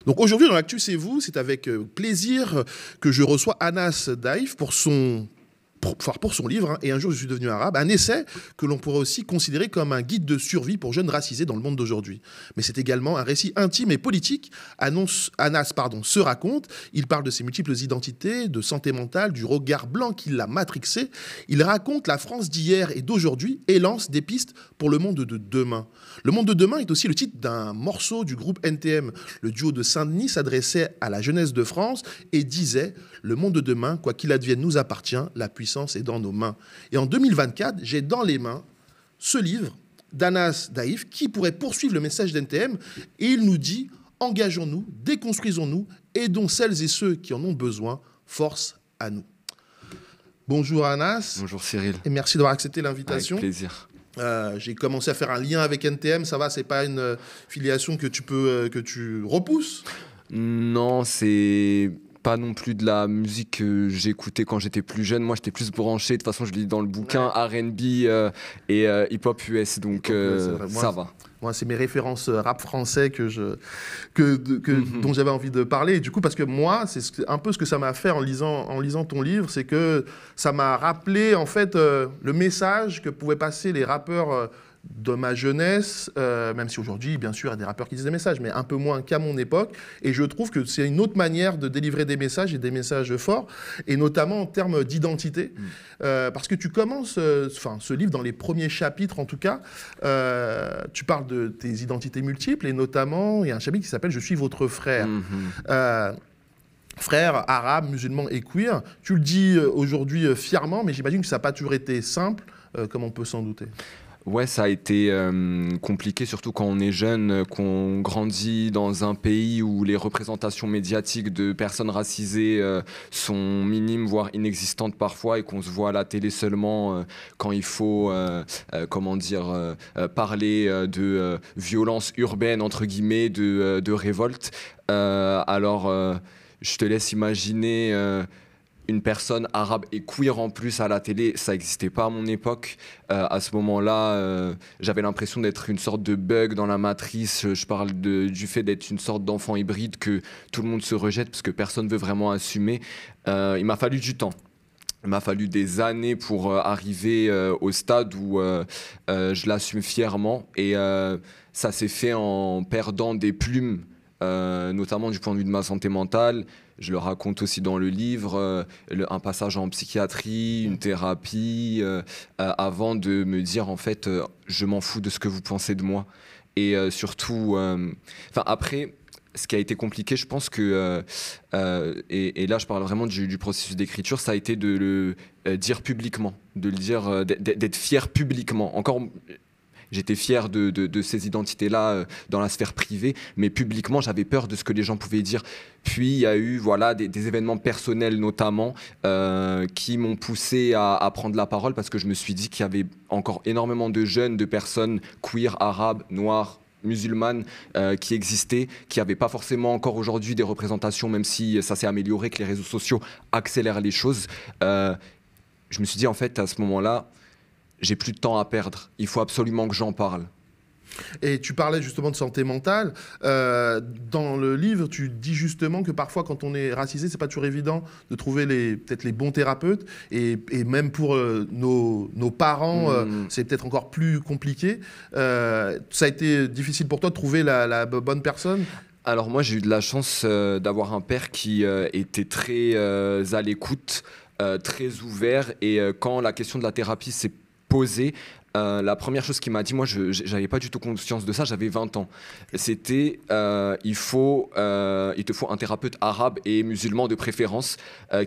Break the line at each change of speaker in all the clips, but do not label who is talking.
Donc aujourd'hui, dans l'actu, c'est vous, c'est avec plaisir que je reçois Anas Daif pour son livre, hein, Et un jour je suis devenu arabe, un essai que l'on pourrait aussi considérer comme un guide de survie pour jeunes racisés dans le monde d'aujourd'hui. Mais c'est également un récit intime et politique. Anas se raconte, il parle de ses multiples identités, de santé mentale, du regard blanc qui l'a matrixé. Il raconte la France d'hier et d'aujourd'hui et lance des pistes pour le monde de demain. Le monde de demain est aussi le titre d'un morceau du groupe NTM. Le duo de Saint-Denis s'adressait à la jeunesse de France et disait « Le monde de demain, quoi qu'il advienne, nous appartient, la puissance est dans nos mains ». Et en 2024, j'ai dans les mains ce livre d'Anas Daif qui pourrait poursuivre le message d'NTM et il nous dit « Engageons-nous, déconstruisons-nous, aidons celles et ceux qui en ont besoin, force à nous ». Bonjour Anas.
Bonjour Cyril.
Et merci d'avoir accepté l'invitation.
Avec plaisir.
J'ai commencé à faire un lien avec NTM, ça va, c'est pas une filiation que tu repousses?
Non, c'est pas non plus de la musique que j'écoutais quand j'étais plus jeune. Moi, j'étais plus branché. De toute façon, je lis dans le bouquin R&B et hip-hop US, donc ça va.
Moi, c'est mes références rap français dont j'avais envie de parler. Et du coup, parce que moi, c'est un peu ce que ça m'a fait en lisant ton livre, c'est que ça m'a rappelé en fait le message que pouvaient passer les rappeurs de ma jeunesse, même si aujourd'hui, bien sûr, il y a des rappeurs qui disent des messages, mais un peu moins qu'à mon époque. Et je trouve que c'est une autre manière de délivrer des messages et des messages forts, et notamment en termes d'identité. Parce que tu commences ce livre, dans les premiers chapitres en tout cas, tu parles de tes identités multiples, et notamment, il y a un chapitre qui s'appelle « Je suis votre frère ». Frère, arabe, musulman et queer. Tu le dis aujourd'hui fièrement, mais j'imagine que ça n'a pas toujours été simple, comme on peut s'en douter.
Ouais, ça a été compliqué, surtout quand on est jeune, qu'on grandit dans un pays où les représentations médiatiques de personnes racisées sont minimes, voire inexistantes parfois, et qu'on se voit à la télé seulement quand il faut, parler de violence urbaine, entre guillemets, de révolte. Alors, je te laisse imaginer... une personne arabe et queer en plus à la télé, ça n'existait pas à mon époque. À ce moment-là, j'avais l'impression d'être une sorte de bug dans la matrice. Je parle du fait d'être une sorte d'enfant hybride que tout le monde se rejette parce que personne ne veut vraiment assumer. Il m'a fallu du temps. Il m'a fallu des années pour arriver au stade où je l'assume fièrement. Et ça s'est fait en perdant des plumes, notamment du point de vue de ma santé mentale. Je le raconte aussi dans le livre, un passage en psychiatrie, une thérapie, avant de me dire en fait, je m'en fous de ce que vous pensez de moi. Et surtout, après, ce qui a été compliqué, je pense que, et là je parle vraiment du processus d'écriture, ça a été de le dire publiquement, de le dire, d'être fier publiquement. Encore. J'étais fier de ces identités-là dans la sphère privée, mais publiquement, j'avais peur de ce que les gens pouvaient dire. Puis, il y a eu des événements personnels notamment qui m'ont poussé à prendre la parole parce que je me suis dit qu'il y avait encore énormément de jeunes, de personnes queer, arabes, noires, musulmanes qui existaient, qui n'avaient pas forcément encore aujourd'hui des représentations, même si ça s'est amélioré, que les réseaux sociaux accélèrent les choses. Je me suis dit, en fait, à ce moment-là, j'ai plus de temps à perdre. Il faut absolument que j'en parle.
Et tu parlais justement de santé mentale. Dans le livre, tu dis justement que parfois, quand on est racisé, c'est pas toujours évident de trouver peut-être les bons thérapeutes. Et même pour nos parents, c'est peut-être encore plus compliqué. Ça a été difficile pour toi de trouver la bonne personne?
Alors moi, j'ai eu de la chance d'avoir un père qui était très à l'écoute, très ouvert. Et quand la question de la thérapie s'est posée, la première chose qu'il m'a dit, moi je n'avais pas du tout conscience de ça, j'avais 20 ans, c'était il te faut un thérapeute arabe et musulman de préférence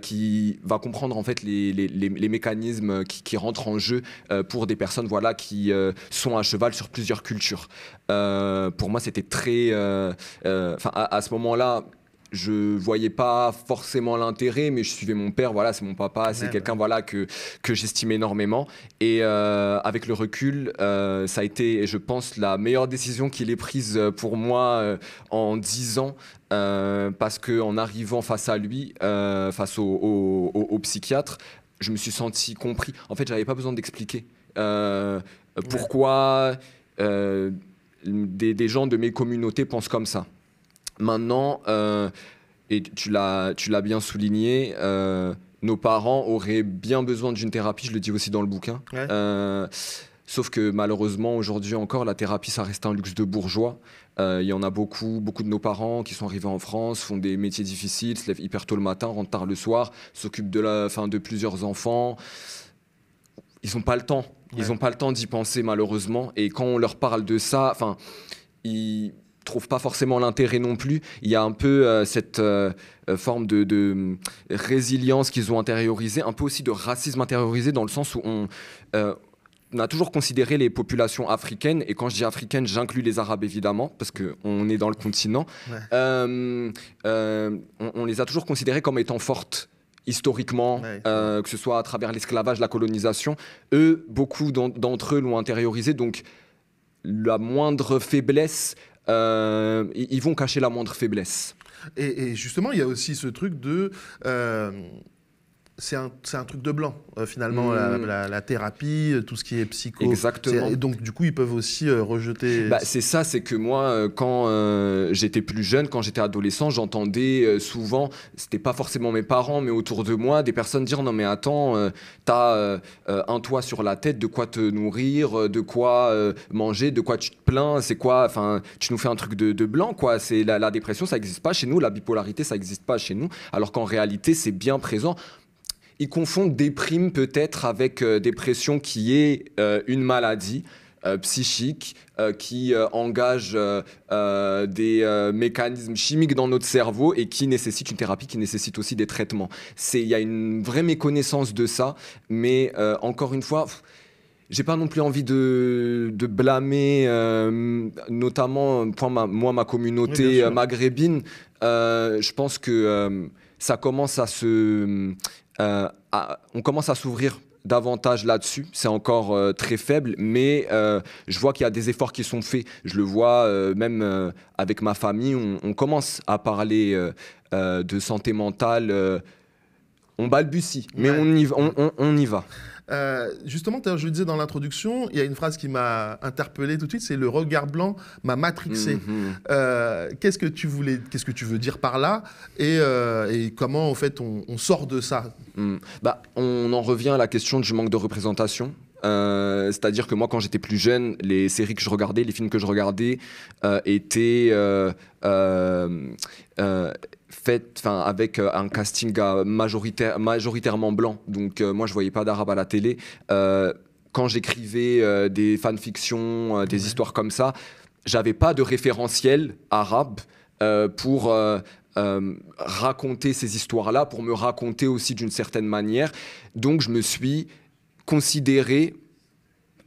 qui va comprendre en fait les mécanismes qui rentrent en jeu pour des personnes qui sont à cheval sur plusieurs cultures. Pour moi c'était très... à ce moment-là, je voyais pas forcément l'intérêt, mais je suivais mon père, c'est mon papa, c'est quelqu'un que j'estime énormément. Et avec le recul, ça a été, je pense, la meilleure décision qu'il ait prise pour moi en 10 ans, parce qu'en arrivant face à lui, face au psychiatre, je me suis senti compris. En fait, j'avais pas besoin d'expliquer pourquoi des gens de mes communautés pensent comme ça. Maintenant, et tu l'as bien souligné, nos parents auraient bien besoin d'une thérapie, je le dis aussi dans le bouquin.
Ouais.
Sauf que malheureusement, aujourd'hui encore, la thérapie, ça reste un luxe de bourgeois. Il y en a beaucoup de nos parents qui sont arrivés en France, font des métiers difficiles, se lèvent hyper tôt le matin, rentrent tard le soir, s'occupent de plusieurs enfants. Ils n'ont pas le temps. Ils n'ont pas le temps d'y penser, malheureusement. Et quand on leur parle de ça, ils trouvent pas forcément l'intérêt non plus. Il y a un peu cette forme de résilience qu'ils ont intériorisée, un peu aussi de racisme intériorisé, dans le sens où on a toujours considéré les populations africaines, et quand je dis africaines, j'inclus les Arabes évidemment, parce qu'on est dans le continent, on les a toujours considérées comme étant fortes historiquement, que ce soit à travers l'esclavage, la colonisation. Eux, beaucoup d'entre eux l'ont intériorisé, donc la moindre faiblesse, ils vont cacher la moindre faiblesse.
Et justement, il y a aussi ce truc de... c'est un truc de blanc, finalement, la thérapie, tout ce qui est psycho.
Exactement.
Et donc, du coup, ils peuvent aussi rejeter...
C'est ça, c'est que moi, quand j'étais plus jeune, quand j'étais adolescent, j'entendais souvent, c'était pas forcément mes parents, mais autour de moi, des personnes dire « Non mais attends, t'as un toit sur la tête, de quoi te nourrir, de quoi manger, de quoi tu te plains, c'est quoi, enfin, tu nous fais un truc de blanc, quoi. C'est la dépression, ça n'existe pas chez nous, la bipolarité, ça n'existe pas chez nous, alors qu'en réalité, c'est bien présent. » Ils confondent déprime peut-être avec dépression, qui est une maladie psychique qui engage des mécanismes chimiques dans notre cerveau et qui nécessite une thérapie, qui nécessite aussi des traitements. Il y a une vraie méconnaissance de ça, mais encore une fois... J'ai pas non plus envie de blâmer, notamment ma communauté maghrébine. Je pense que ça commence à on commence à s'ouvrir davantage là-dessus. C'est encore très faible, mais je vois qu'il y a des efforts qui sont faits. Je le vois même avec ma famille, on commence à parler de santé mentale. On balbutie, mais on y va.
Justement, je le disais dans l'introduction, il y a une phrase qui m'a interpellé tout de suite, c'est « le regard blanc m'a matrixé ». Qu'est-ce que tu veux dire par là, et comment en fait on sort de ça?
On en revient à la question du manque de représentation. C'est-à-dire que moi, quand j'étais plus jeune, les séries que je regardais, les films que je regardais étaient faits avec un casting majoritairement blanc. Donc moi, je voyais pas d'arabe à la télé. Quand j'écrivais des fanfictions, des histoires comme ça, j'avais pas de référentiel arabe pour raconter ces histoires-là, pour me raconter aussi d'une certaine manière. Donc je me suis considéré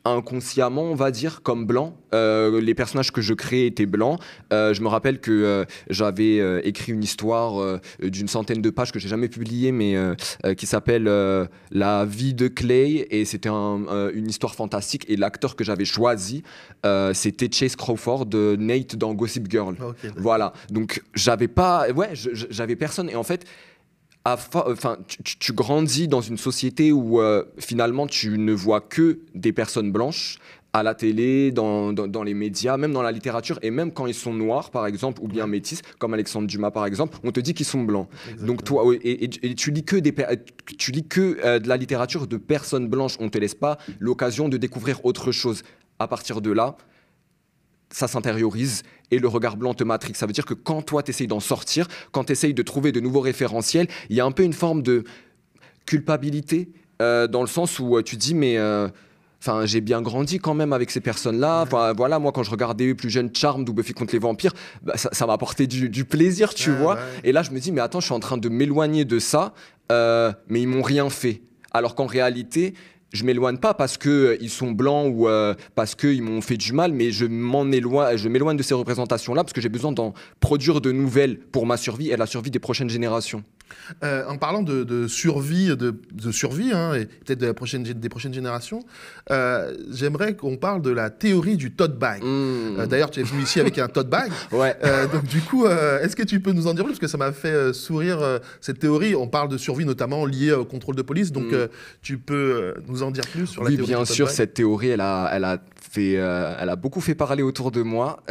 inconsciemment, on va dire, comme blanc. Les personnages que je créais étaient blancs. Je me rappelle que j'avais écrit une histoire d'une centaine de pages que j'ai jamais publiée, mais qui s'appelle La vie de Clay, et c'était une histoire fantastique. Et l'acteur que j'avais choisi, c'était Chase Crawford, de Nate dans Gossip Girl.
Okay.
Voilà. Donc j'avais personne. Et en fait, tu grandis dans une société où finalement tu ne vois que des personnes blanches à la télé, dans les médias, même dans la littérature, et même quand ils sont noirs par exemple, ou bien métis, comme Alexandre Dumas par exemple, on te dit qu'ils sont blancs. Exactement. Donc toi, et tu lis que de la littérature de personnes blanches, on ne te laisse pas l'occasion de découvrir autre chose. À partir de là, ça s'intériorise et le regard blanc te matrixe. Ça veut dire que quand toi, tu essayes d'en sortir, quand tu essayes de trouver de nouveaux référentiels, il y a un peu une forme de culpabilité dans le sens où tu dis, mais j'ai bien grandi quand même avec ces personnes-là. Voilà, moi, quand je regardais plus jeune Charmed ou Buffy contre les vampires, ça m'a apporté du plaisir, tu vois. Ouais. Et là, je me dis, mais attends, je suis en train de m'éloigner de ça, mais ils m'ont rien fait. Alors qu'en réalité... Je m'éloigne pas parce qu'ils sont blancs ou parce qu'ils m'ont fait du mal, mais je m'éloigne de ces représentations-là parce que j'ai besoin d'en produire de nouvelles pour ma survie et la survie des prochaines générations.
En parlant de survie, hein, et peut-être des prochaines générations, j'aimerais qu'on parle de la théorie du tote bag. D'ailleurs, tu es venu ici avec un tote bag.
Ouais.
Donc du coup, est-ce que tu peux nous en dire plus? Parce que ça m'a fait sourire cette théorie. On parle de survie notamment liée au contrôle de police. Donc tu peux nous en dire plus sur la théorie du tote bag? Oui, bien sûr,
cette théorie, elle a beaucoup fait parler autour de moi.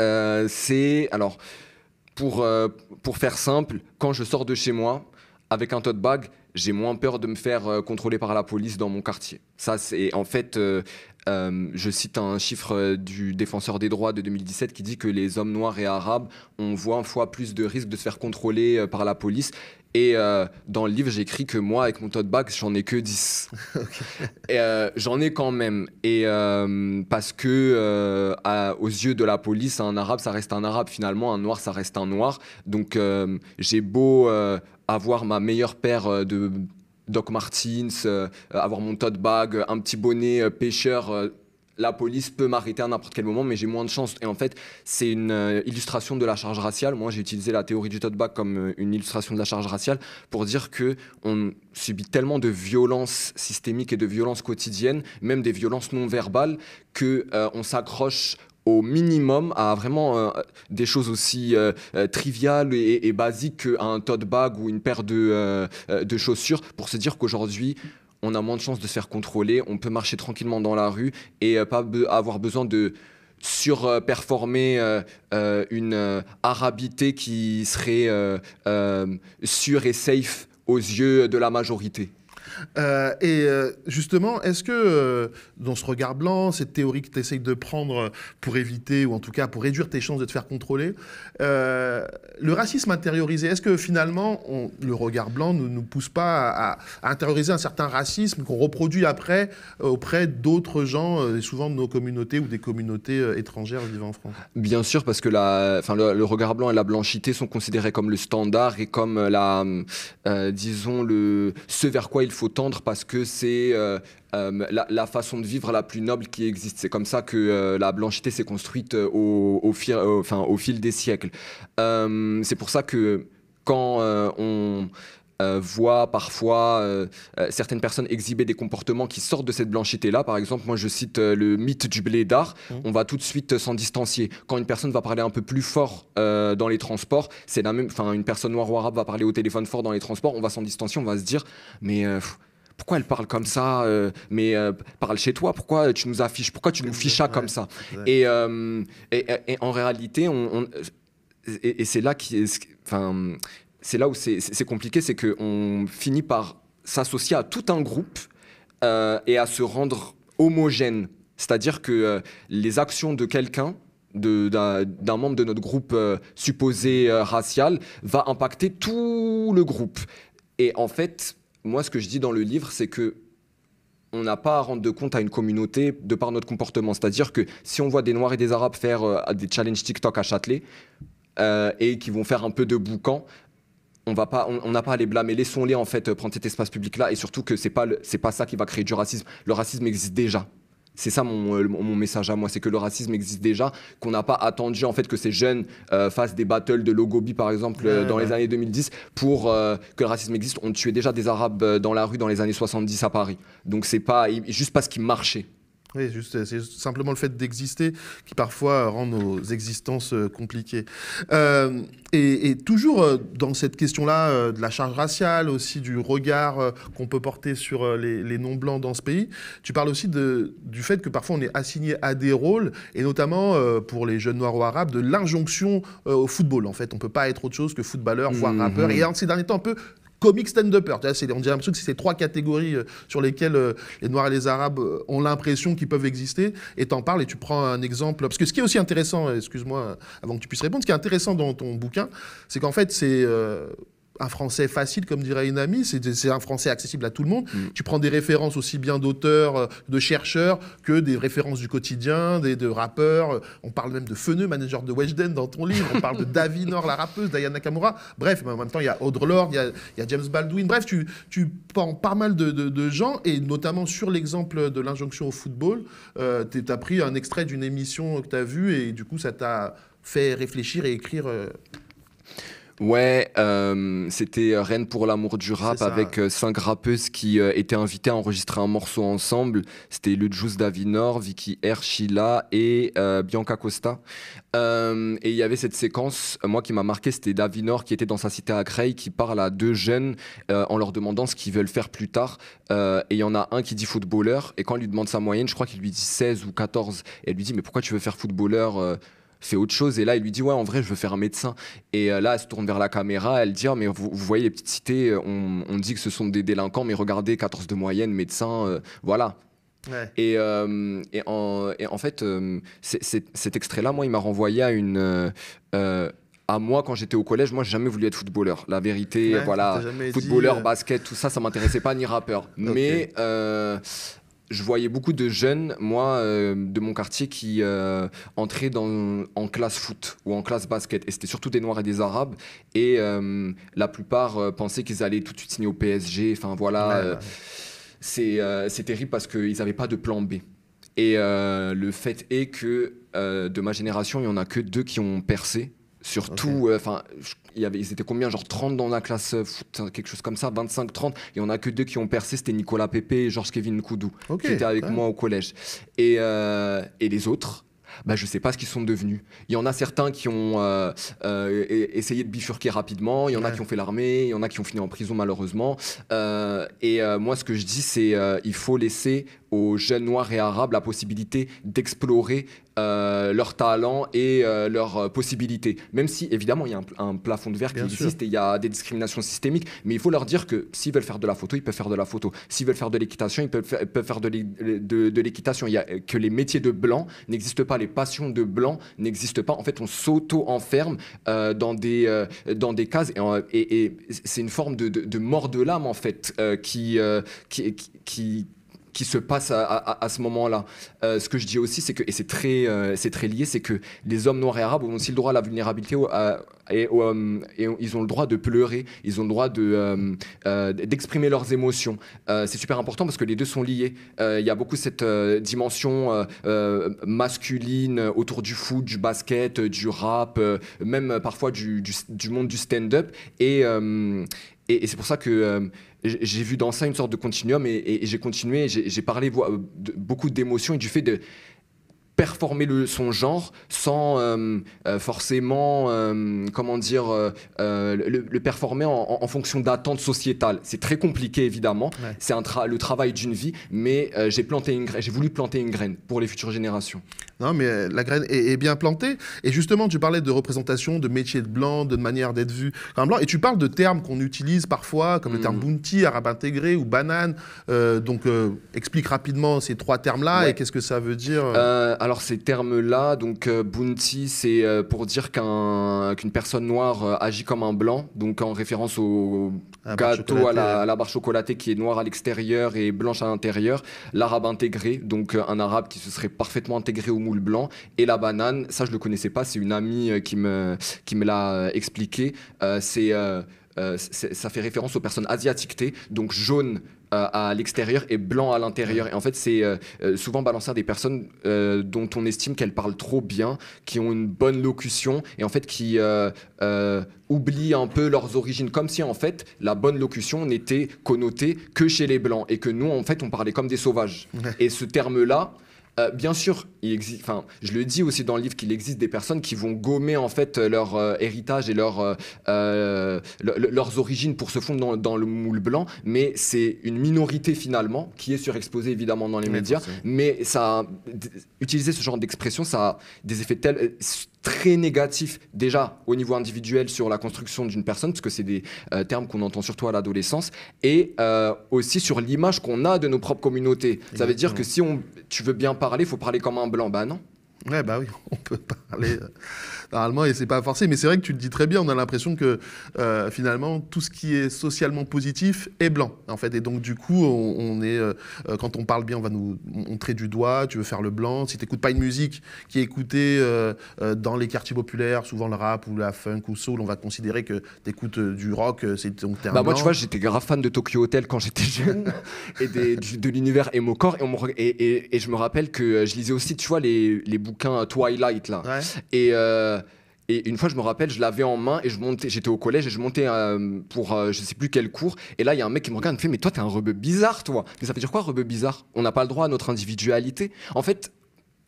pour faire simple, quand je sors de chez moi avec un tote bag, j'ai moins peur de me faire contrôler par la police dans mon quartier. Ça, c'est en fait, je cite un chiffre du défenseur des droits de 2017 qui dit que les hommes noirs et arabes ont 20 fois plus de risques de se faire contrôler par la police. Et dans le livre, j'écris que moi, avec mon tote bag, j'en ai que 10. Et, j'en ai quand même. Et parce que, aux yeux de la police, un arabe, ça reste un arabe. Finalement, un noir, ça reste un noir. Donc, j'ai beau avoir ma meilleure paire de Doc Martens, avoir mon tote bag, un petit bonnet pêcheur. La police peut m'arrêter à n'importe quel moment, mais j'ai moins de chance. Et en fait, c'est une illustration de la charge raciale. Moi, j'ai utilisé la théorie du tote bag comme une illustration de la charge raciale pour dire qu'on subit tellement de violences systémiques et de violences quotidiennes, même des violences non verbales, qu'on s'accroche au minimum à vraiment des choses aussi triviales et basiques qu'un tote bag ou une paire de chaussures pour se dire qu'aujourd'hui, on a moins de chances de se faire contrôler, on peut marcher tranquillement dans la rue et pas avoir besoin de surperformer une arabité qui serait sûre et safe aux yeux de la majorité.
Justement, est-ce que dans ce regard blanc, cette théorie que tu essayes de prendre pour éviter, ou en tout cas pour réduire tes chances de te faire contrôler, le racisme intériorisé, est-ce que finalement le regard blanc ne nous pousse pas à intérioriser un certain racisme qu'on reproduit après auprès d'autres gens, et souvent de nos communautés ou des communautés étrangères vivant en France?
Bien sûr, parce que le regard blanc et la blanchité sont considérés comme le standard et comme disons, ce vers quoi il faut tendre parce que c'est la façon de vivre la plus noble qui existe. C'est comme ça que la blanchité s'est construite au fil des siècles. C'est pour ça que quand on voit parfois certaines personnes exhiber des comportements qui sortent de cette blanchité-là. Par exemple, moi je cite le mythe du blédard, on va tout de suite s'en distancier. Quand une personne va parler un peu plus fort dans les transports, c'est la même, une personne noire ou arabe va parler au téléphone fort dans les transports, on va s'en distancier, on va se dire, mais pourquoi elle parle comme ça parle chez toi, pourquoi tu nous affiches, pourquoi tu nous fichas comme ça et en réalité, c'est là c'est là où c'est compliqué, c'est qu'on finit par s'associer à tout un groupe et à se rendre homogène. C'est-à-dire que les actions de quelqu'un, d'un membre de notre groupe supposé racial, va impacter tout le groupe. Et en fait, moi, ce que je dis dans le livre, c'est que on n'a pas à rendre de compte à une communauté de par notre comportement. C'est-à-dire que si on voit des Noirs et des Arabes faire des challenges TikTok à Châtelet et qui vont faire un peu de boucan, on n'a pas à les blâmer. Laissons-les en fait prendre cet espace public-là et surtout que c'est pas ça qui va créer du racisme. Le racisme existe déjà. C'est ça mon message à moi, c'est que le racisme existe déjà, qu'on n'a pas attendu en fait que ces jeunes fassent des battles de Logobi par exemple dans les années 2010 pour que le racisme existe. On tuait déjà des Arabes dans la rue dans les années 70 à Paris. Donc c'est pas juste parce qu'ils marchaient.
Oui, c'est simplement le fait d'exister qui parfois rend nos existences compliquées. Et toujours dans cette question-là de la charge raciale, aussi du regard qu'on peut porter sur les non-blancs dans ce pays, tu parles aussi du fait que parfois on est assigné à des rôles, et notamment pour les jeunes noirs ou arabes, de l'injonction au football. En fait, on ne peut pas être autre chose que footballeur, voire rappeur. Et ces derniers temps, un peu comique stand-upper. On dirait l'impression que c'est ces trois catégories sur lesquelles les Noirs et les Arabes ont l'impression qu'ils peuvent exister. Et t'en parles et tu prends un exemple. Parce que ce qui est aussi intéressant, excuse-moi avant que tu puisses répondre, ce qui est intéressant dans ton bouquin, c'est qu'en fait, c'est un français facile, comme dirait une amie, c'est un français accessible à tout le monde. Tu prends des références aussi bien d'auteurs, de chercheurs, que des références du quotidien, de rappeurs. On parle même de Feneux, manager de Weshden dans ton livre. On parle de Davinor, la rappeuse, Diana Nakamura. Bref, en même temps, il y a Audre Lorde, il y a James Baldwin. Bref, tu prends pas mal de gens, et notamment sur l'exemple de l'injonction au football, tu as pris un extrait d'une émission que tu as vue, et du coup, ça t'a fait réfléchir et écrire...
Ouais, c'était Reine pour l'amour du rap avec 5 rappeuses qui étaient invitées à enregistrer un morceau ensemble. C'était le Juice Davinor, Vicky R, Sheila et Bianca Costa. Et il y avait cette séquence, moi qui m'a marqué, c'était Davinor qui était dans sa cité à Creil, qui parle à 2 jeunes en leur demandant ce qu'ils veulent faire plus tard. Et il y en a un qui dit footballeur, et quand il lui demande sa moyenne, je crois qu'il lui dit 16 ou 14. Et elle lui dit, mais pourquoi tu veux faire footballeur fais autre chose. Et là, il lui dit, ouais, en vrai, je veux faire un médecin. Et là, elle se tourne vers la caméra, elle dit, ah, mais vous voyez les petites cités, on dit que ce sont des délinquants, mais regardez, 14 de moyenne, médecin, voilà.
Ouais.
Et en fait, cet extrait-là, moi, il m'a renvoyé à moi quand j'étais au collège. Moi, j'ai jamais voulu être footballeur. La vérité,
Ouais,
voilà,
t'as jamais
footballeur,
dit.
basket, tout ça, ça m'intéressait pas, ni rappeur. Mais je voyais beaucoup de jeunes, moi, de mon quartier, qui entraient en classe foot ou en classe basket. Et c'était surtout des Noirs et des Arabes. Et la plupart pensaient qu'ils allaient tout de suite signer au PSG. Enfin, voilà.
Ouais, bah,
C'est terrible parce qu'ils n'avaient pas de plan B. Et le fait est que de ma génération, il n'y en a que 2 qui ont percé. Surtout, enfin, ils étaient combien? Genre 30 dans la classe foot, quelque chose comme ça, 25, 30. Il n'y en a que 2 qui ont percé, c'était Nicolas Pepe et Georges-Kévin Nkoudou,
ok.
qui étaient avec
Ouais.
moi au collège. Et les autres, bah, je ne sais pas ce qu'ils sont devenus. Il y en a certains qui ont essayé de bifurquer rapidement, il y en a qui ont fait l'armée, il y en a qui ont fini en prison malheureusement. Moi, ce que je dis, c'est il faut laisser aux jeunes noirs et arabes la possibilité d'explorer leurs talents et leurs possibilités. Même si, évidemment, il y a un plafond de verre qui existe et il y a des discriminations systémiques, mais il faut leur dire que s'ils veulent faire de la photo, ils peuvent faire de la photo. S'ils veulent faire de l'équitation, ils peuvent faire de l'équitation. Il y a que les métiers de blanc n'existent pas, les passions de blanc n'existent pas. En fait, on s'auto-enferme dans des cases et c'est une forme de mort de l'âme, en fait, qui se passe à ce moment-là. Ce que je dis aussi, c'est que, et c'est très lié, c'est que les hommes noirs et arabes ont aussi le droit à la vulnérabilité et ils ont le droit de pleurer, ils ont le droit d'exprimer leurs émotions. C'est super important parce que les deux sont liés. Il y a beaucoup cette dimension masculine autour du foot, du basket, du rap, même parfois du monde du stand-up. Et c'est pour ça que j'ai vu dans ça une sorte de continuum et j'ai continué, j'ai parlé beaucoup d'émotions et du fait de performer son genre sans forcément, comment dire, le performer en fonction d'attentes sociétales. C'est très compliqué, évidemment. Ouais. C'est le travail d'une vie, mais j'ai voulu planter une graine pour les futures générations.
Non, mais la graine est bien plantée. Et justement, tu parlais de représentation, de métier de blanc, de manière d'être vu comme blanc. Et tu parles de termes qu'on utilise parfois, comme le terme bounty, arabe intégré ou banane. Explique rapidement ces 3 termes-là et qu'est-ce que ça veut dire
Alors, ces termes-là, donc bounty, c'est pour dire qu'une personne noire agit comme un blanc, donc en référence au gâteau à la barre chocolatée qui est noire à l'extérieur et blanche à l'intérieur. L'arabe intégré, donc un arabe qui se serait parfaitement intégré au moule blanc. Et la banane, ça je le connaissais pas, c'est une amie qui me l'a expliqué. Ça fait référence aux personnes asiatiques, donc jaune à l'extérieur et blanc à l'intérieur. Et en fait, c'est souvent balancé à des personnes dont on estime qu'elles parlent trop bien, qui ont une bonne locution et en fait qui oublient un peu leurs origines, comme si en fait la bonne locution n'était connotée que chez les blancs et que nous en fait on parlait comme des sauvages. Et ce terme-là, bien sûr, je le dis aussi dans le livre qu'il existe des personnes qui vont gommer en fait leur héritage et leurs origines pour se fondre dans le moule blanc, mais c'est une minorité finalement qui est surexposée évidemment dans les médias. Mais utiliser ce genre d'expression, ça a des effets très négatifs déjà au niveau individuel sur la construction d'une personne, parce que c'est des termes qu'on entend surtout à l'adolescence, et aussi sur l'image qu'on a de nos propres communautés. Ça veut dire que si tu veux bien parler, il faut parler comme un blanc. Bah non.
Ouais, bah oui, on peut parler normalement et c'est pas forcé. Mais c'est vrai que tu le dis très bien, on a l'impression que finalement, tout ce qui est socialement positif est blanc, en fait. Et donc, du coup, quand on parle bien, on va nous montrer du doigt, tu veux faire le blanc. Si tu n'écoutes pas une musique qui est écoutée dans les quartiers populaires, souvent le rap ou la funk ou soul, on va considérer que tu écoutes du rock, c'est donc t'es un blanc.
Moi, tu vois, j'étais grave fan de Tokyo Hotel quand j'étais jeune et de l'univers emo-core. Et je me rappelle que je lisais aussi, tu vois, les bouquins Twilight, là. Ouais. Et une fois, je me rappelle, je l'avais en main et j'étais au collège et je montais pour je sais plus quel cours. Et là, il y a un mec qui me regarde et me fait « Mais toi, t'es un rebeu bizarre, toi !» Mais ça veut dire quoi, rebeu bizarre? On n'a pas le droit à notre individualité. En fait,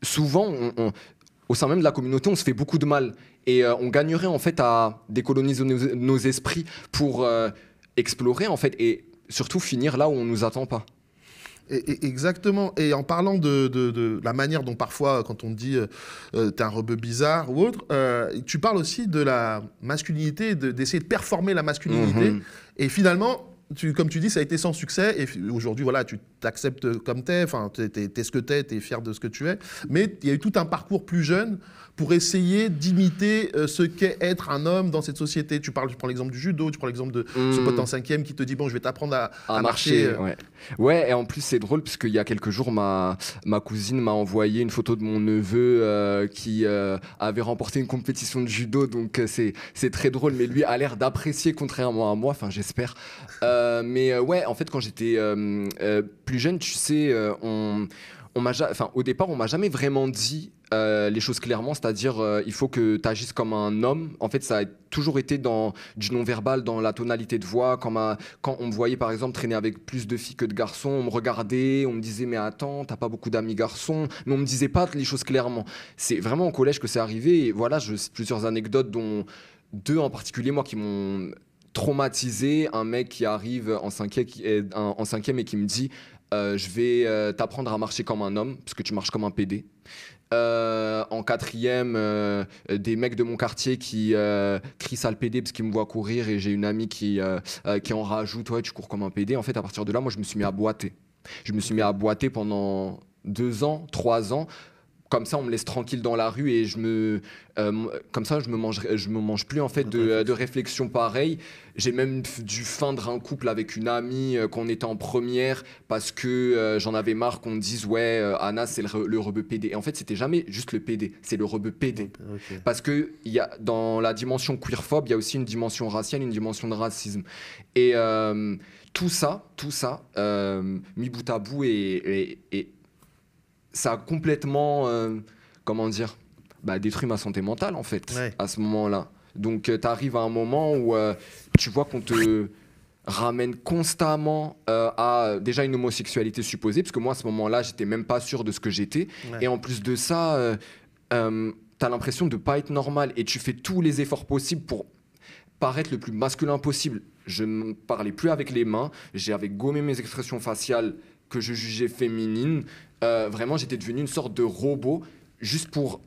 souvent, au sein même de la communauté, on se fait beaucoup de mal. Et on gagnerait en fait à décoloniser nos esprits pour explorer en fait et surtout finir là où on nous attend pas.
Exactement. Et en parlant de la manière dont parfois, quand on te dit t'es un rebeu bizarre ou autre, tu parles aussi de la masculinité, d'essayer de performer la masculinité. Et finalement, comme tu dis, ça a été sans succès. Et aujourd'hui, voilà, tu t'acceptes comme t'es, enfin, t'es ce que t'es fier de ce que tu es. Mais il y a eu tout un parcours plus jeune pour essayer d'imiter ce qu'est être un homme dans cette société. Tu prends l'exemple du judo, tu prends l'exemple de ce pote en 5e qui te dit, bon, je vais t'apprendre à marcher.
Ouais, et en plus, c'est drôle, parce qu'il y a quelques jours, ma cousine m'a envoyé une photo de mon neveu qui avait remporté une compétition de judo, donc c'est très drôle, mais lui a l'air d'apprécier, contrairement à moi, enfin, j'espère. Mais ouais, en fait, quand j'étais plus jeune, tu sais, au départ, on m'a jamais vraiment dit les choses clairement, c'est-à-dire il faut que tu agisses comme un homme. En fait, ça a toujours été dans du non-verbal, dans la tonalité de voix. Quand on me voyait par exemple traîner avec plus de filles que de garçons, on me regardait, on me disait mais attends, t'as pas beaucoup d'amis garçons, mais on me disait pas les choses clairement. C'est vraiment au collège que c'est arrivé. Et voilà, je cite plusieurs anecdotes, dont 2 en particulier, moi, qui m'ont traumatisé. Un mec qui arrive en 5e et qui me dit je vais t'apprendre à marcher comme un homme, parce que tu marches comme un PD. En 4e, des mecs de mon quartier qui crient sale PD parce qu'ils me voient courir, et j'ai une amie qui en rajoute, ouais, tu cours comme un PD. En fait, à partir de là, moi, je me suis mis à boiter. Je me suis mis à boiter pendant 2 ans, 3 ans. Comme ça, on me laisse tranquille dans la rue, et comme ça, je me mange plus en fait de réflexions pareilles. J'ai même dû feindre un couple avec une amie quand on était en première, parce que j'en avais marre qu'on me dise ouais, Anna, c'est le rebeu PD. Et en fait, c'était jamais juste le PD, c'est le rebeu PD. Okay. Parce que dans la dimension queerphobe, il y a aussi une dimension raciale, une dimension de racisme. Et tout ça, mis bout à bout, et ça a complètement, détruit ma santé mentale, en fait, à ce moment-là. Donc, tu arrives à un moment où tu vois qu'on te ramène constamment à déjà une homosexualité supposée, parce que moi, à ce moment-là, j'étais même pas sûr de ce que j'étais. Et en plus de ça, t'as l'impression de pas être normal, et tu fais tous les efforts possibles pour paraître le plus masculin possible. Je ne parlais plus avec les mains, j'avais gommé mes expressions faciales que je jugeais féminines. Vraiment, j'étais devenu une sorte de robot, juste pour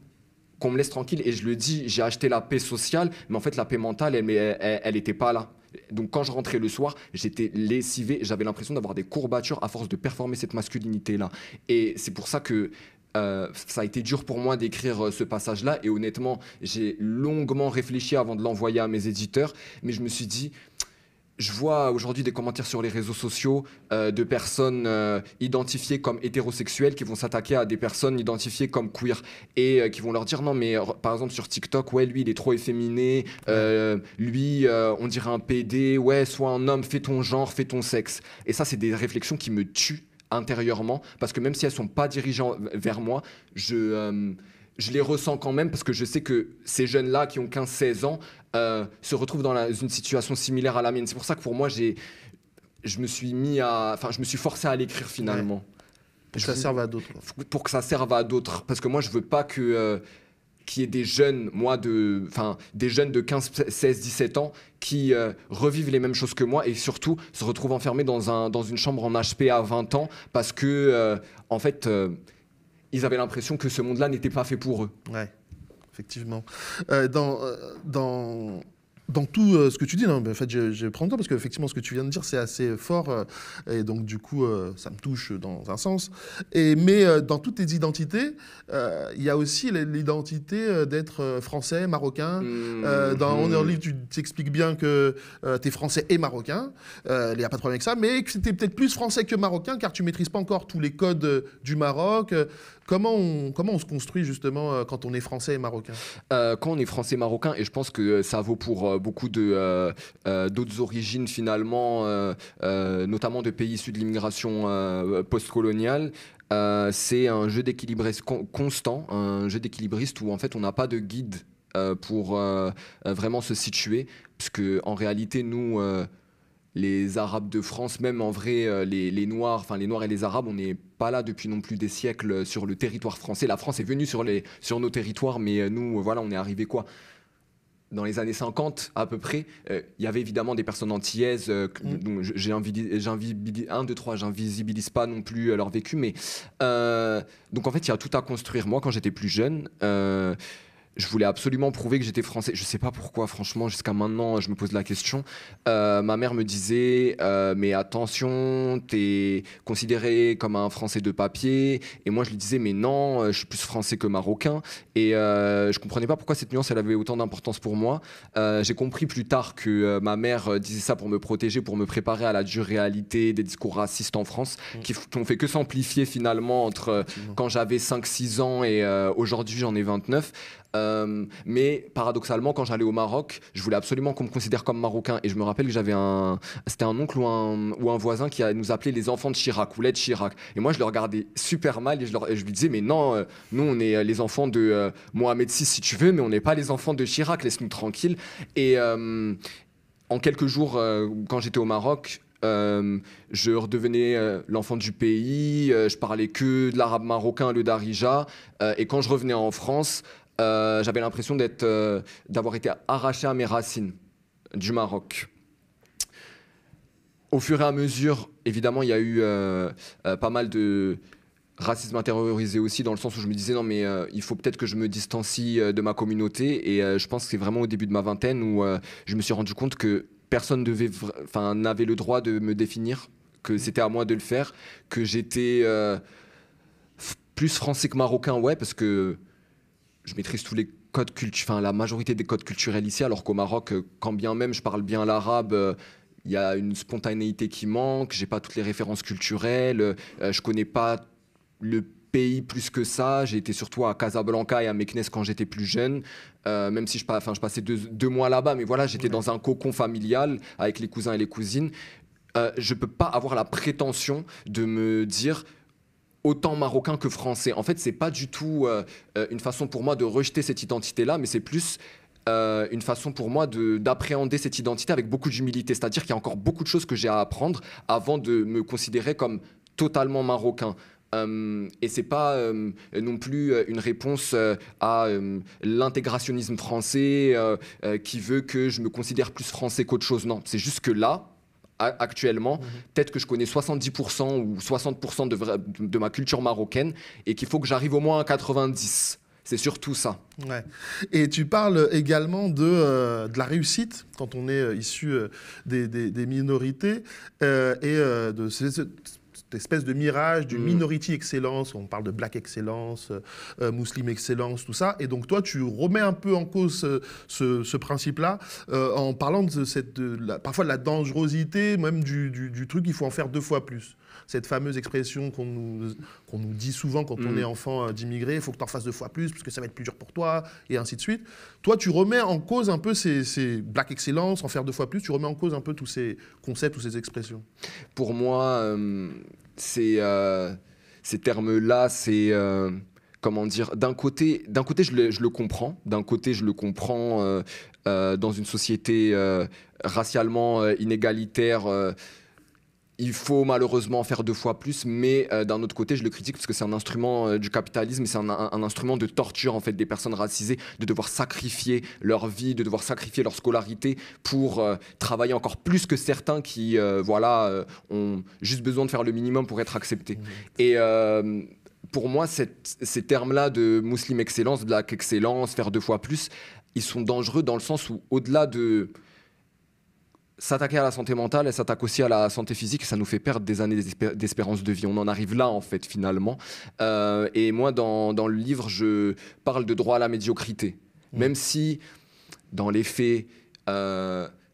qu'on me laisse tranquille. Et je le dis, j'ai acheté la paix sociale, mais en fait, la paix mentale, elle était pas là. Donc, quand je rentrais le soir, j'étais lessivé. J'avais l'impression d'avoir des courbatures à force de performer cette masculinité-là. Et c'est pour ça que ça a été dur pour moi d'écrire ce passage-là. Et honnêtement, j'ai longuement réfléchi avant de l'envoyer à mes éditeurs. Mais je me suis dit... Je vois aujourd'hui des commentaires sur les réseaux sociaux de personnes identifiées comme hétérosexuelles qui vont s'attaquer à des personnes identifiées comme queer, et qui vont leur dire non, mais par exemple sur TikTok, ouais, lui il est trop efféminé, lui on dirait un PD, ouais, sois un homme, fais ton genre, fais ton sexe. Et ça, c'est des réflexions qui me tuent intérieurement, parce que même si elles sont pas dirigées vers moi, je les ressens quand même, parce que je sais que ces jeunes-là qui ont 15-16 ans se retrouvent dans une situation similaire à la mienne. C'est pour ça que pour moi, je me suis forcé à l'écrire finalement.
Pour que ça serve à d'autres.
Pour que ça serve à d'autres. Parce que moi, je veux pas qu'il y ait des jeunes, des jeunes de 15, 16, 17 ans qui revivent les mêmes choses que moi, et surtout se retrouvent enfermés dans une chambre en HP à 20 ans parce que, en fait... ils avaient l'impression que ce monde-là n'était pas fait pour eux.
Ouais, effectivement. Dans tout ce que tu dis, en fait, je prends le temps parce qu'effectivement, ce que tu viens de dire, c'est assez fort. Et donc, du coup, ça me touche dans un sens. Mais dans toutes tes identités, il y a aussi l'identité d'être français, marocain. Dans ton livre, tu t'expliques bien que tu es français et marocain. Il n'y a pas de problème avec ça. Mais que tu es peut-être plus français que marocain, car tu ne maîtrises pas encore tous les codes du Maroc. Comment on se construit justement quand on est français et marocain ?
Quand on est français et marocain, et je pense que ça vaut pour beaucoup d'autres origines finalement, notamment de pays issus de l'immigration postcoloniale, c'est un jeu d'équilibriste constant, un jeu d'équilibriste où en fait on n'a pas de guide pour vraiment se situer, parce qu'en réalité nous... les Arabes de France, même en vrai, les Noirs et les Arabes, on n'est pas là depuis non plus des siècles sur le territoire français. La France est venue sur nos territoires, mais nous, voilà, on est arrivés quoi, dans les années 50 à peu près, il y avait évidemment des personnes antillaises, dont j'invisibilise pas non plus leur vécu, mais donc en fait il y a tout à construire. Moi quand j'étais plus jeune, je voulais absolument prouver que j'étais français. Je sais pas pourquoi, franchement, jusqu'à maintenant, je me pose la question. Ma mère me disait, mais attention, t'es considéré comme un Français de papier. Et moi, je lui disais, mais non, je suis plus français que marocain. Et je comprenais pas pourquoi cette nuance, elle avait autant d'importance pour moi. J'ai compris plus tard que ma mère disait ça pour me protéger, pour me préparer à la dure réalité des discours racistes en France, qui ont fait que s'amplifier finalement entre quand j'avais 5-6 ans et aujourd'hui, j'en ai 29. Mais paradoxalement, quand j'allais au Maroc, je voulais absolument qu'on me considère comme marocain. Et je me rappelle que c'était un oncle ou un voisin qui nous appelait les enfants de Chirac ou les de Chirac. Et moi, je le regardais super mal et je lui disais, mais non, nous, on est les enfants de Mohamed VI, si tu veux, mais on n'est pas les enfants de Chirac, laisse-nous tranquilles. Et en quelques jours, quand j'étais au Maroc, je redevenais l'enfant du pays, je parlais que de l'arabe marocain, le darija. Et quand je revenais en France, j'avais l'impression d'avoir été arraché à mes racines du Maroc. Au fur et à mesure, évidemment, il y a eu pas mal de racisme intériorisé aussi, dans le sens où je me disais non mais il faut peut-être que je me distancie de ma communauté. Et je pense que c'est vraiment au début de ma vingtaine où je me suis rendu compte que personne n'avait le droit de me définir, que c'était à moi de le faire, que j'étais plus français que marocain, ouais, parce que je maîtrise tous les codes la majorité des codes culturels ici, alors qu'au Maroc, quand bien même je parle bien l'arabe, il y a une spontanéité qui manque, j'ai pas toutes les références culturelles, je connais pas le pays plus que ça. J'ai été surtout à Casablanca et à Meknès quand j'étais plus jeune, même si je passais deux mois là-bas, mais voilà, j'étais dans un cocon familial avec les cousins et les cousines. Je peux pas avoir la prétention de me dire autant marocain que français. En fait, c'est pas du tout une façon pour moi de rejeter cette identité-là, mais c'est plus une façon pour moi d'appréhender cette identité avec beaucoup d'humilité. C'est-à-dire qu'il y a encore beaucoup de choses que j'ai à apprendre avant de me considérer comme totalement marocain. Et c'est pas non plus une réponse à l'intégrationnisme français qui veut que je me considère plus français qu'autre chose. Non, c'est juste que là, actuellement, peut-être que je connais 70% ou 60% de ma culture marocaine et qu'il faut que j'arrive au moins à 90%. C'est surtout ça.
Ouais. Et tu parles également de la réussite quand on est issu des minorités et de cette espèce de mirage du minority excellence. On parle de black excellence, muslim excellence, tout ça. Et donc toi, tu remets un peu en cause ce principe-là en parlant parfois de la dangerosité, même du truc, il faut en faire 2 fois plus. Cette fameuse expression qu'on nous dit souvent quand on est enfant d'immigrés, il faut que tu en fasses 2 fois plus, parce que ça va être plus dur pour toi, et ainsi de suite. Toi, tu remets en cause un peu ces black excellence, en faire 2 fois plus, tu remets en cause un peu tous ces concepts, toutes ces expressions.
Pour moi, ces termes-là, c'est... comment dire, d'un côté je le comprends. D'un côté, je le comprends dans une société racialement inégalitaire. Il faut malheureusement faire 2 fois plus, mais d'un autre côté, je le critique parce que c'est un instrument du capitalisme et c'est un instrument de torture en fait des personnes racisées, de devoir sacrifier leur vie, de devoir sacrifier leur scolarité pour travailler encore plus que certains qui ont juste besoin de faire le minimum pour être acceptés. Et pour moi, ces termes-là de muslim excellence, black excellence, faire 2 fois plus, ils sont dangereux dans le sens où au-delà de s'attaquer à la santé mentale, elle s'attaque aussi à la santé physique et ça nous fait perdre des années d'espérance de vie. On en arrive là, en fait, finalement. Et moi, dans le livre, je parle de droit à la médiocrité. Même si, dans les faits,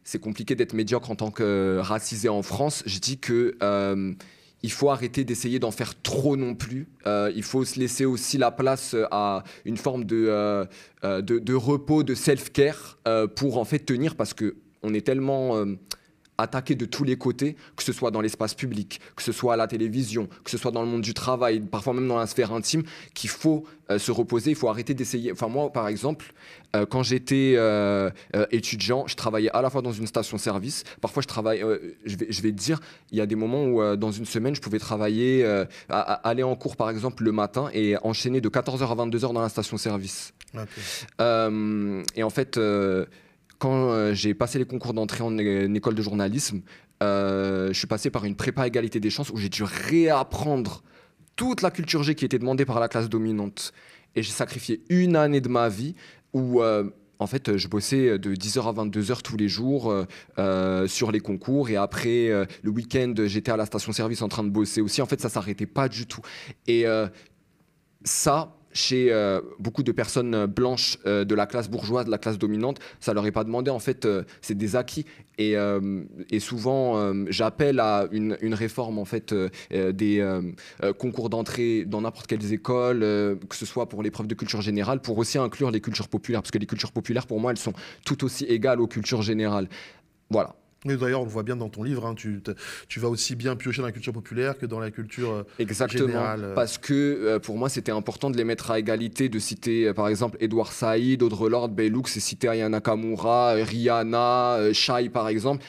c'est compliqué d'être médiocre en tant que racisé en France, je dis que il faut arrêter d'essayer d'en faire trop non plus. Il faut se laisser aussi la place à une forme de repos, de self-care pour en fait tenir, parce que on est tellement attaqué de tous les côtés, que ce soit dans l'espace public, que ce soit à la télévision, que ce soit dans le monde du travail, parfois même dans la sphère intime, qu'il faut se reposer, il faut arrêter d'essayer. Enfin moi, par exemple, quand j'étais étudiant, je travaillais à la fois dans une station-service. Parfois, je vais te dire, il y a des moments où dans une semaine, je pouvais travailler, aller en cours par exemple le matin et enchaîner de 14h à 22h dans la station-service. Et en fait, quand j'ai passé les concours d'entrée en école de journalisme, je suis passé par une prépa égalité des chances où j'ai dû réapprendre toute la culture G qui était demandée par la classe dominante. Et j'ai sacrifié une année de ma vie où, en fait, je bossais de 10h à 22h tous les jours sur les concours. Et après, le week-end, j'étais à la station-service en train de bosser aussi. En fait, ça ne s'arrêtait pas du tout. Et ça, chez beaucoup de personnes blanches de la classe bourgeoise, de la classe dominante, ça leur est pas demandé. En fait, c'est des acquis. Et souvent, j'appelle à une réforme en fait des concours d'entrée dans n'importe quelles écoles, que ce soit pour l'épreuve de culture générale, pour aussi inclure les cultures populaires, parce que les cultures populaires, pour moi, elles sont tout aussi égales aux cultures générales. Voilà.
Et d'ailleurs, on le voit bien dans ton livre, hein, tu vas aussi bien piocher dans la culture populaire que dans la culture générale.
Parce que pour moi, c'était important de les mettre à égalité, de citer par exemple Edouard Saïd, Audre Lorde, Bellux, et citer Aya Nakamura, Rihanna, Shai par exemple.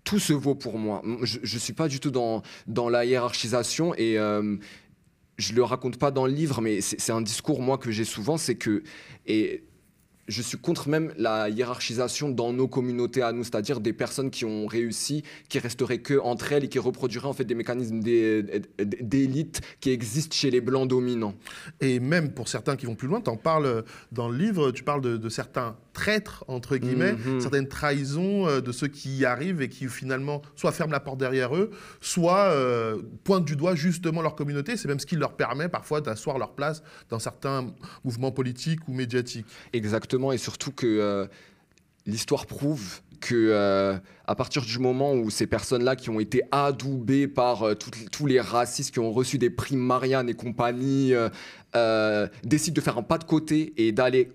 Tout se vaut pour moi. Je ne suis pas du tout dans la hiérarchisation et je ne le raconte pas dans le livre, mais c'est un discours moi que j'ai souvent, c'est que... Je suis contre même la hiérarchisation dans nos communautés à nous, c'est-à-dire des personnes qui ont réussi, qui resteraient que entre elles et qui reproduiraient en fait des mécanismes d'élite qui existent chez les blancs dominants.
Et même pour certains qui vont plus loin, tu en parles dans le livre, tu parles de certains traîtres, entre guillemets, certaines trahisons de ceux qui y arrivent et qui finalement soit ferment la porte derrière eux, soit pointent du doigt justement leur communauté. C'est même ce qui leur permet parfois d'asseoir leur place dans certains mouvements politiques ou médiatiques.
Exactement. Et surtout que l'histoire prouve que à partir du moment où ces personnes-là qui ont été adoubées par tous les racistes qui ont reçu des primes Marianne et compagnie décident de faire un pas de côté et d'aller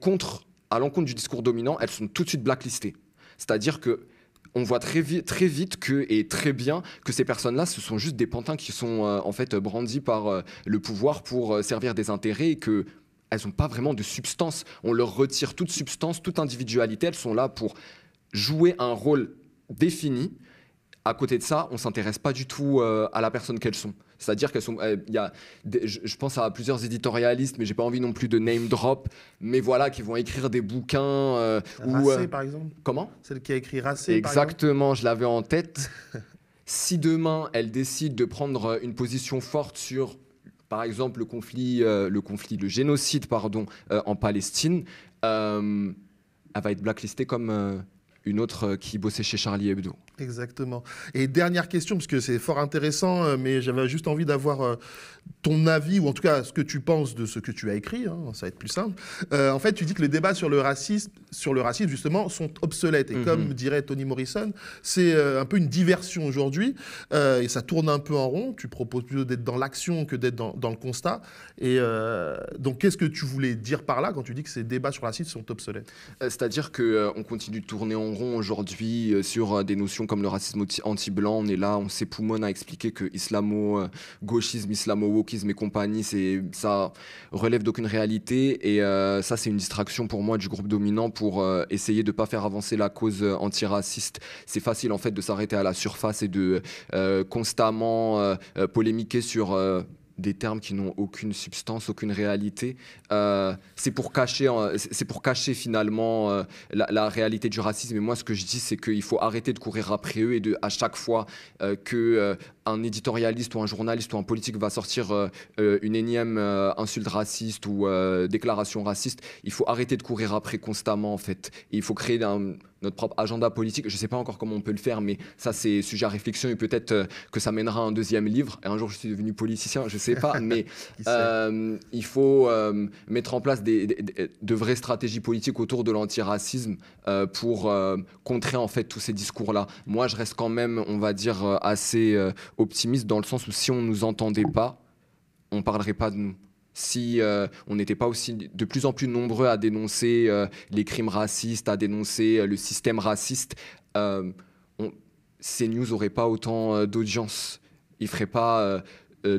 à l'encontre du discours dominant, elles sont tout de suite blacklistées. C'est-à-dire que on voit très vite et très bien que ces personnes-là, ce sont juste des pantins qui sont en fait brandis par le pouvoir pour servir des intérêts et que elles n'ont pas vraiment de substance. On leur retire toute substance, toute individualité. Elles sont là pour jouer un rôle défini. À côté de ça, on ne s'intéresse pas du tout à la personne qu'elles sont. C'est-à-dire qu'elles sont... je pense à plusieurs éditorialistes, mais je n'ai pas envie non plus de name drop, mais voilà, qui vont écrire des bouquins...
Racé, par exemple.
Comment ?
Celle qui a écrit Racé,
exactement, je l'avais en tête. Si demain, elle décide de prendre une position forte sur... Par exemple, le génocide, en Palestine, elle va être blacklistée comme une autre qui bossait chez Charlie Hebdo.
Exactement. Et dernière question, parce que c'est fort intéressant, mais j'avais juste envie d'avoir ton avis, ou en tout cas ce que tu penses de ce que tu as écrit, hein, ça va être plus simple. En fait, tu dis que les débats sur le racisme justement, sont obsolètes. Et comme dirait Toni Morrison, c'est un peu une diversion aujourd'hui, et ça tourne un peu en rond. Tu proposes plutôt d'être dans l'action que d'être dans le constat. Et donc, qu'est-ce que tu voulais dire par là quand tu dis que ces débats sur le racisme sont obsolètes ?
C'est-à-dire qu'on continue de tourner en rond aujourd'hui sur des notions comme le racisme anti-blanc. On est là, on s'époumonne à expliquer que islamo-gauchisme, islamo-wokisme et compagnie, ça relève d'aucune réalité. Et ça, c'est une distraction pour moi du groupe dominant pour essayer de ne pas faire avancer la cause antiraciste. C'est facile en fait de s'arrêter à la surface et de constamment polémiquer sur... des termes qui n'ont aucune substance, aucune réalité. C'est pour cacher finalement la réalité du racisme. Et moi, ce que je dis, c'est qu'il faut arrêter de courir après eux et à chaque fois qu'un éditorialiste ou un journaliste ou un politique va sortir une énième insulte raciste ou déclaration raciste, il faut arrêter de courir après constamment, en fait. Et il faut créer notre propre agenda politique. Je ne sais pas encore comment on peut le faire, mais ça, c'est sujet à réflexion et peut-être que ça mènera à un deuxième livre. Et un jour, je suis devenu politicien, je ne sais pas, mais il faut mettre en place de vraies stratégies politiques autour de l'antiracisme pour contrer en fait tous ces discours-là. Moi, je reste quand même, on va dire, assez optimiste dans le sens où si on ne nous entendait pas, on ne parlerait pas de nous. Si on n'était pas aussi de plus en plus nombreux à dénoncer les crimes racistes, à dénoncer le système raciste, CNews n'aurait pas autant d'audience. Ils ne feraient pas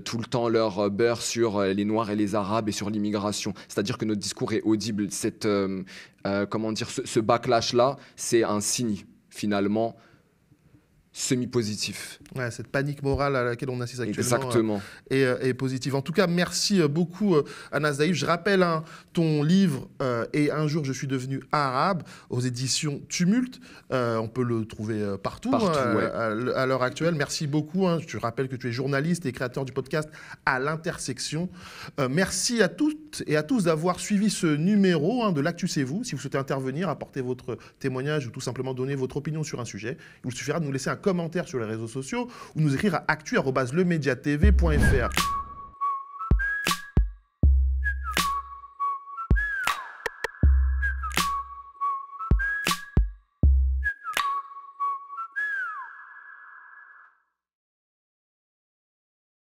tout le temps leur beurre sur les Noirs et les Arabes et sur l'immigration. C'est-à-dire que notre discours est audible. Ce backlash-là, c'est un signe, finalement, semi-positif.
Ouais, cette panique morale à laquelle on assiste actuellement
Exactement.
est positive. En tout cas, merci beaucoup Anas Daïf. Je rappelle ton livre Et un jour je suis devenu arabe aux éditions Tumulte. On peut le trouver partout,
ouais.
à l'heure actuelle. Merci beaucoup. Je rappelle que tu es journaliste et créateur du podcast À l'intersection. Merci à toutes et à tous d'avoir suivi ce numéro de l'Actu C'est vous. Si vous souhaitez intervenir, apporter votre témoignage ou tout simplement donner votre opinion sur un sujet, il vous suffira de nous laisser un commentaire sur les réseaux sociaux ou nous écrire à actu@lemediatv.fr.